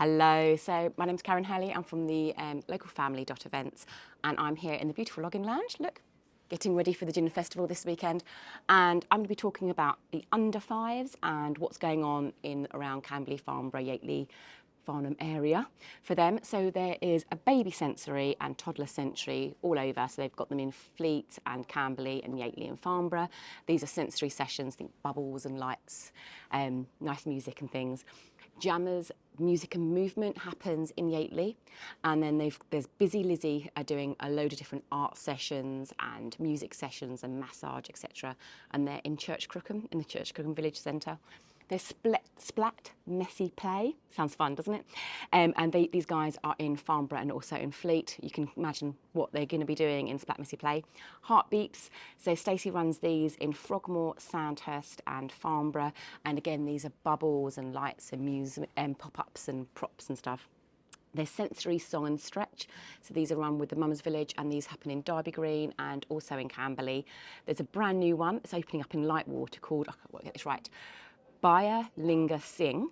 Hello, so my name's Karen Hurley. I'm from the localfamily.events and I'm here in the beautiful Login Lounge, look, getting ready for the Gin Festival this weekend. And I'm going to be talking about the under fives and what's going on in around Camberley, Farnborough, Yateley, Farnham area for them. So there is a baby sensory and toddler sensory all over. So they've got them in Fleet and Camberley and Yateley and Farnborough. These are sensory sessions, think bubbles and lights, nice music and things. Jammers, music and movement happens in Yateley, and then there's Busy Lizzie are doing a load of different art sessions and music sessions and massage, etc. And they're in Church Crookham, in the Church Crookham Village Centre. There's Splat Messy Play, sounds fun, doesn't it? And these guys are in Farnborough and also in Fleet. You can imagine what they're going to be doing in Splat Messy Play. Heartbeats, so Stacey runs these in Frogmore, Sandhurst and Farnborough. And again, these are bubbles and lights and music and pop-ups and props and stuff. There's Sensory Song and Stretch, so these are run with the Mum's Village and these happen in Derby Green and also in Camberley. There's a brand new one that's opening up in Lightwater called, I can't get this right, Baya Linga Sing,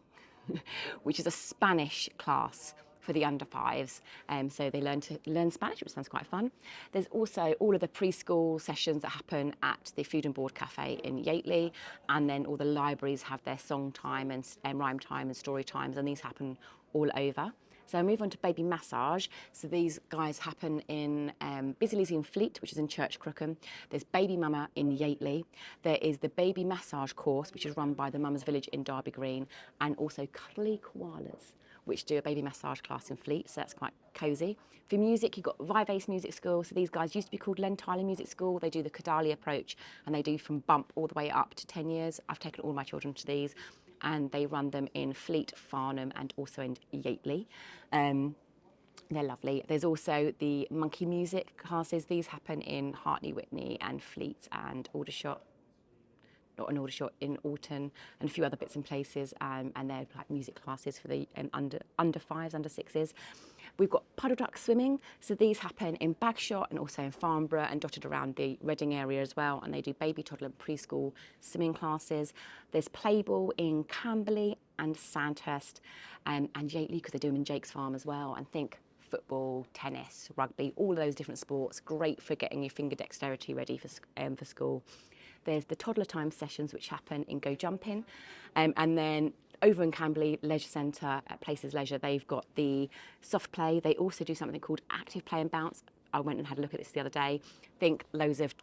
which is a Spanish class for the under fives. So they learn Spanish, which sounds quite fun. There's also all of the preschool sessions that happen at the Food and Board Cafe in Yateley, and then all the libraries have their song time and rhyme time and story times, and these happen all over. So I move on to baby massage. So these guys happen in Busy Lizzie in Fleet, which is in Church Crookham. There's Baby Mama in Yateley. There is the baby massage course, which is run by the Mum's Village in Derby Green, and also Cuddly Koalas, which do a baby massage class in Fleet, so that's quite cosy. For music, you've got Vivace Music School. So these guys used to be called Len Tyler Music School. They do the Kadali approach, and they do from bump all the way up to 10 years. I've taken all my children to these, and they run them in Fleet, Farnham and also in Yateley. They're lovely. There's also the monkey music classes. These happen in Hartley, Whitney and Fleet and Aldershot, not in Aldershot, in Alton and a few other bits and places, and they're like music classes for the under fives, under sixes. We've got puddle duck swimming, so these happen in Berkshire and also in Farnborough and dotted around the Reading area as well, and they do baby, toddler and preschool swimming classes. There's Playball in Camberley and Sandhurst and Yateley, because they do them in Jake's Farm as well, and think football, tennis, rugby, all of those different sports, great for getting your finger dexterity ready for school. There's the toddler time sessions, which happen in Go Jumping, and then over in Camberley Leisure Centre at Places Leisure, they've got the soft play. They also do something called active play and bounce. I went and had a look at this the other day. Think loads of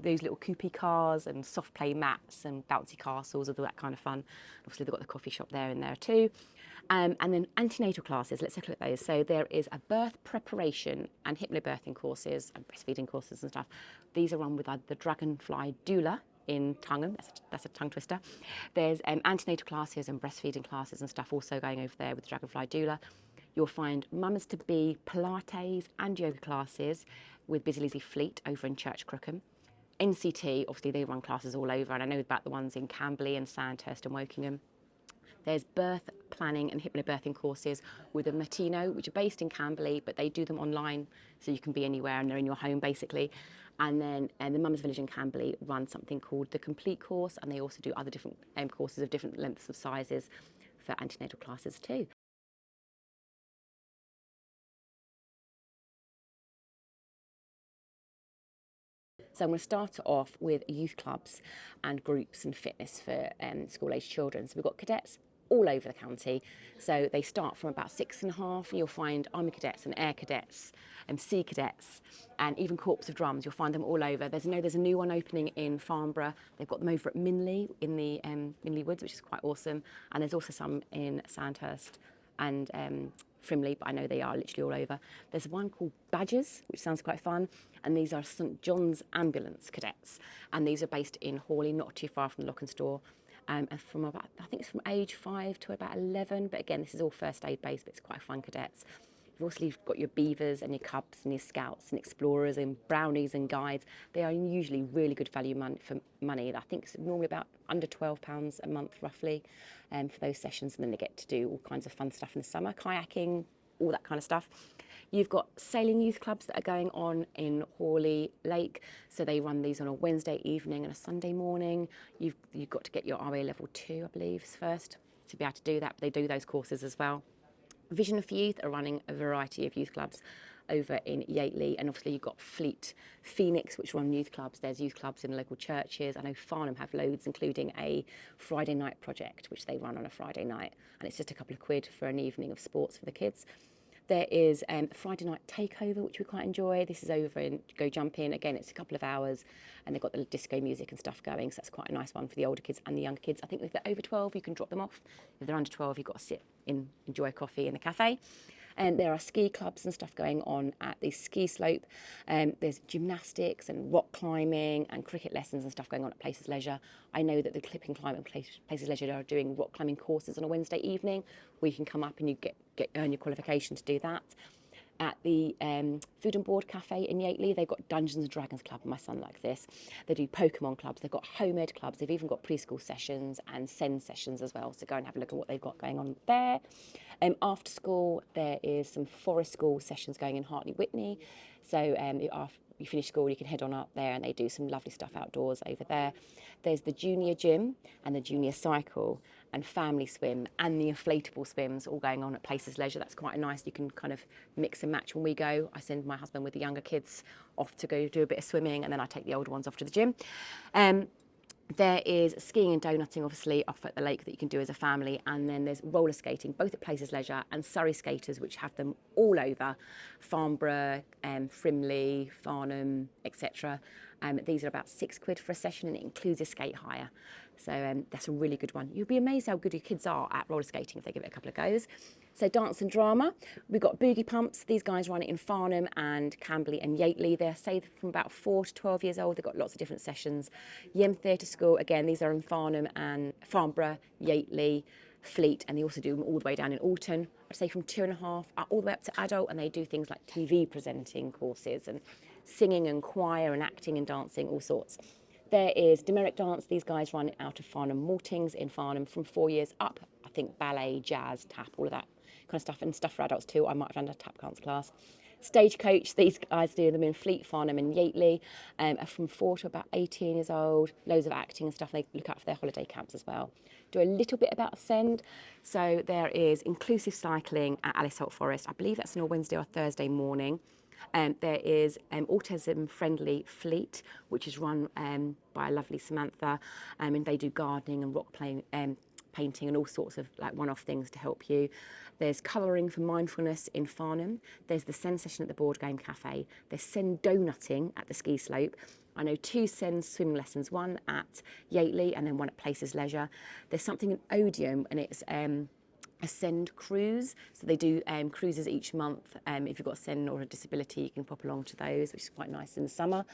those little coupé cars and soft play mats and bouncy castles, all that kind of fun. Obviously, they've got the coffee shop there in there too. And then antenatal classes, let's take a look at those. So there is a birth preparation and hypnobirthing courses and breastfeeding courses and stuff. These are run with the Dragonfly Doula in Tungham, that's a tongue twister. There's antenatal classes and breastfeeding classes and stuff also going over there with the Dragonfly Doula. You'll find Mamas-to-be Pilates and yoga classes with Busy Lizzie Fleet over in Church Crookham. NCT, obviously they run classes all over, and I know about the ones in Camberley and Sandhurst and Wokingham. There's birth planning and hypnobirthing courses with a Matino, which are based in Camberley, but they do them online, so you can be anywhere and they're in your home basically. And then the Mum's Village in Camberley run something called the Complete Course, and they also do other different courses of different lengths of sizes for antenatal classes too. So I'm going to start off with youth clubs and groups and fitness for school-aged children. So we've got cadets all over the county. So they start from about 6.5, and you'll find Army cadets and Air cadets and Sea cadets and even Corps of Drums. You'll find them all over. There's a new one opening in Farnborough. They've got them over at Minley in the Minley Woods, which is quite awesome. And there's also some in Sandhurst and Frimley, but I know they are literally all over. There's one called Badgers, which sounds quite fun, and these are St John's Ambulance cadets, and these are based in Hawley, not too far from the Lock and Store, and from about, I think it's from age 5 to about 11, but again, this is all first aid based, but it's quite fun cadets. You've also got your beavers and your cubs and your scouts and explorers and brownies and guides. They are usually really good value for money. I think it's normally about under £12 a month roughly for those sessions, and then they get to do all kinds of fun stuff in the summer, kayaking, all that kind of stuff. You've got sailing youth clubs that are going on in Hawley Lake, so they run these on a Wednesday evening and a Sunday morning. You've got to get your RA level 2, I believe, first to be able to do that, but they do those courses as well. Vision for Youth are running a variety of youth clubs over in Yateley, and obviously you've got Fleet Phoenix, which run youth clubs. There's youth clubs in local churches. I know Farnham have loads, including a Friday night project, which they run on a Friday night, and it's just a couple of quid for an evening of sports for the kids. There is Friday night takeover, which we quite enjoy. This is over in Go Jump In. Again, it's a couple of hours, and they've got the disco music and stuff going, so that's quite a nice one for the older kids and the younger kids. I think if they're over 12, you can drop them off. If they're under 12, you've got to sit in, enjoy a coffee in the cafe. And there are ski clubs and stuff going on at the ski slope. There's gymnastics and rock climbing and cricket lessons and stuff going on at Places Leisure. I know that the Clipping Climb and Places Leisure are doing rock climbing courses on a Wednesday evening, where you can come up and you earn your qualification to do that. At the Food and Board Cafe in Yateley, they've got Dungeons and Dragons Club, and my son likes this. They do Pokemon clubs, they've got home ed clubs, they've even got preschool sessions and SEND sessions as well, so go and have a look at what they've got going on there. After school, there is some forest school sessions going in Hartley Whitney, so after you finish school, you can head on up there, and they do some lovely stuff outdoors over there. There's the junior gym and the junior cycle and family swim and the inflatable swims all going on at Places Leisure. That's quite nice. You can kind of mix and match when we go. I send my husband with the younger kids off to go do a bit of swimming, and then I take the older ones off to the gym. There is skiing and donutting, obviously, off at the lake that you can do as a family. And then there's roller skating, both at Places Leisure and Surrey Skaters, which have them all over Farnborough, Frimley, Farnham, etc. These are about £6 for a session, and it includes a skate hire. So that's a really good one. You'll be amazed how good your kids are at roller skating if they give it a couple of goes. So dance and drama, we've got Boogie Pumps. These guys run it in Farnham and Camberley and Yateley. They're say from about 4 to 12 years old. They've got lots of different sessions. Yem Theatre School, again, these are in Farnham and Farnborough, Yateley, Fleet, and they also do them all the way down in Alton. I'd say from 2.5 all the way up to adult, and they do things like TV presenting courses and singing and choir and acting and dancing, all sorts. There is Demeric Dance. These guys run it out of Farnham Maltings in Farnham from 4 years up. I think ballet, jazz, tap, all of that kind of stuff, and stuff for adults too. I might have done a tap dance class. Stagecoach, these guys do them in Fleet, Farnham and Yateley, are from 4 to about 18 years old, loads of acting and stuff. They look out for their holiday camps as well. Do a little bit about Ascend. So there is inclusive cycling at Alice Holt Forest. I believe that's on a Wednesday or Thursday morning. There is Autism Friendly Fleet, which is run by a lovely Samantha, and they do gardening and rock painting and all sorts of like one-off things to help you. There's colouring for mindfulness in Farnham. There's the SEND session at the Board Game Cafe. There's SEND donutting at the ski slope. I know 2 SEND swim lessons, one at Yateley and then one at Places Leisure. There's something in Odium, and it's a SEND cruise. So they do cruises each month. If you've got a SEND or a disability, you can pop along to those, which is quite nice in the summer.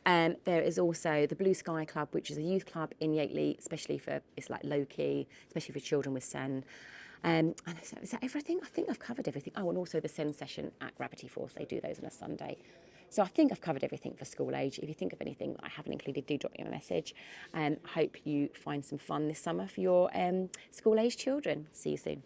There is also the Blue Sky Club, which is a youth club in Yateley, especially for, it's like low-key, especially for children with SEND. And is that everything? I think I've covered everything. Oh, and also the SEND session at Gravity Force. They do those on a Sunday. So I think I've covered everything for school age. If you think of anything that I haven't included, do drop me a message. I hope you find some fun this summer for your school age children. See you soon.